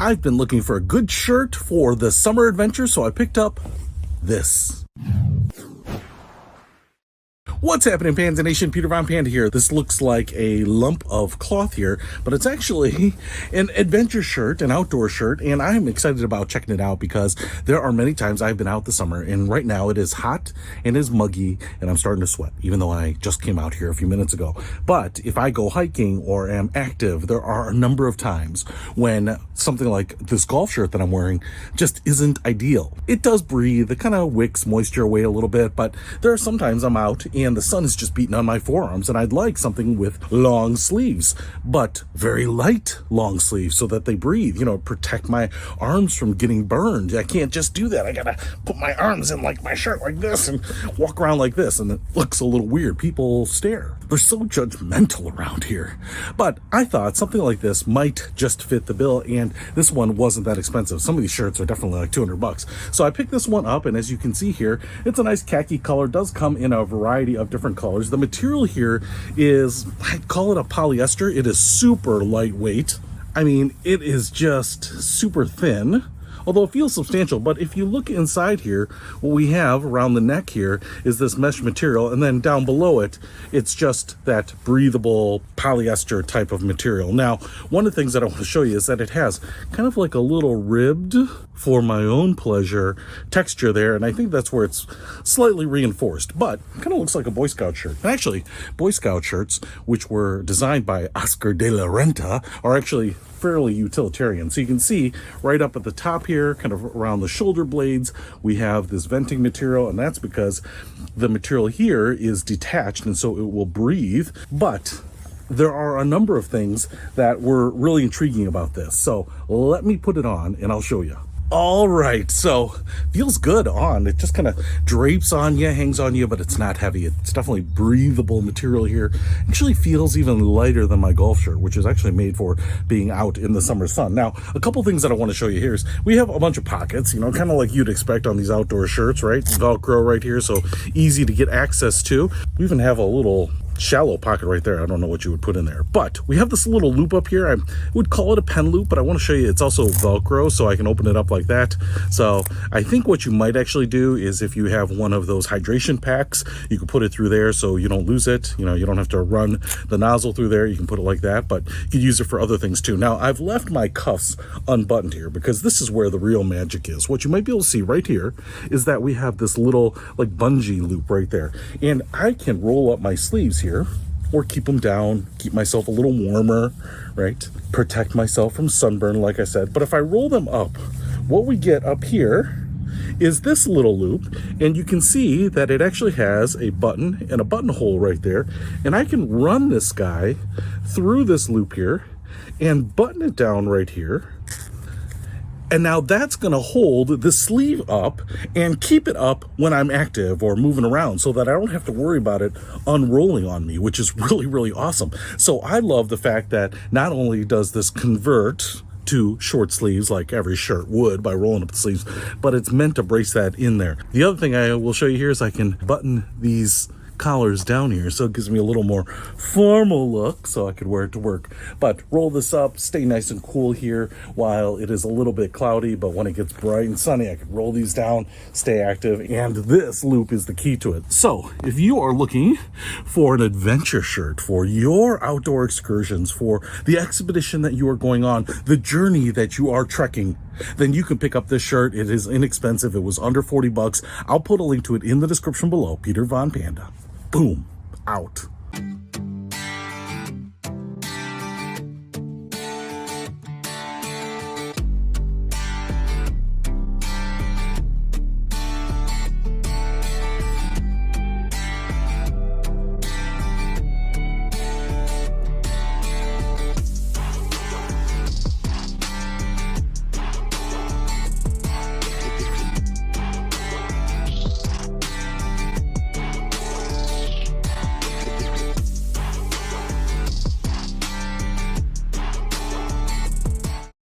I've been looking for a good shirt for the summer adventure, so I picked up this. What's happening, Panda Nation? Peter Von Panda here. This looks like a lump of cloth here, but it's actually an adventure shirt, an outdoor shirt, and I'm excited about checking it out because there are many times I've been out this summer, and right now it is hot and is muggy, and I'm starting to sweat, even though I just came out here a few minutes ago. But if I go hiking or am active, there are a number of times when something like this golf shirt that I'm wearing just isn't ideal. It does breathe, it kind of wicks moisture away a little bit, but there are sometimes I'm out and the sun is just beating on my forearms and I'd like something with long sleeves, but very light long sleeves so that they breathe, protect my arms from getting burned. I can't just do that. I gotta put my arms in like my shirt like this and walk around like this, and it looks a little weird. People stare. They're so judgmental around here. But I thought something like this might just fit the bill, and this one wasn't that expensive. Some of these shirts are definitely like $200. So I picked this one up, and as you can see here, it's a nice khaki color. It does come in a variety of different colors. The material here is, I'd call it a polyester. It is super lightweight. I mean, it is just super thin, although it feels substantial. But if you look inside here, what we have around the neck here is this mesh material, and then down below it, it's just that breathable polyester type of material. Now, one of the things that I want to show you is that it has kind of like a little ribbed, for my own pleasure, texture there, and I think that's where it's slightly reinforced, but it kind of looks like a Boy Scout shirt. And actually, Boy Scout shirts, which were designed by Oscar de la Renta, are actually fairly utilitarian. So you can see right up at the top here, kind of around the shoulder blades, we have this venting material, and that's because the material here is detached, and so it will breathe. But there are a number of things that were really intriguing about this. So let me put it on and I'll show you. All right, so feels good on. It just kind of drapes on you, hangs on you, but it's not heavy. It's definitely breathable material here. Actually feels even lighter than my golf shirt, which is actually made for being out in the summer sun. Now, a couple things that I want to show you here is we have a bunch of pockets, kind of like you'd expect on these outdoor shirts, right? Velcro right here, so easy to get access to. We even have a little shallow pocket right there. I don't know what you would put in there, but we have this little loop up here. I would call it a pen loop, but I want to show you it's also Velcro, so I can open it up like that. So I think what you might actually do is if you have one of those hydration packs, you can put it through there so you don't lose it. You don't have to run the nozzle through there. You can put it like that, but you can use it for other things too. Now, I've left my cuffs unbuttoned here because this is where the real magic is. What you might be able to see right here is that we have this little like bungee loop right there, and I can roll up my sleeves here or keep them down, keep myself a little warmer, right? Protect myself from sunburn, like I said. But if I roll them up, what we get up here is this little loop, and you can see that it actually has a button and a buttonhole right there, and I can run this guy through this loop here and button it down right here. And now that's going to hold the sleeve up and keep it up when I'm active or moving around so that I don't have to worry about it unrolling on me, which is really, really awesome. So I love the fact that not only does this convert to short sleeves like every shirt would by rolling up the sleeves, but it's meant to brace that in there. The other thing I will show you here is I can button these collars down here, so it gives me a little more formal look so I could wear it to work. But roll this up, stay nice and cool here while it is a little bit cloudy, but when it gets bright and sunny, I can roll these down, stay active, and this loop is the key to it. So if you are looking for an adventure shirt for your outdoor excursions, for the expedition that you are going on, the journey that you are trekking, then you can pick up this shirt. It is inexpensive. It was under $40. I'll put a link to it in the description below. Peter Von Panda. Boom. Out.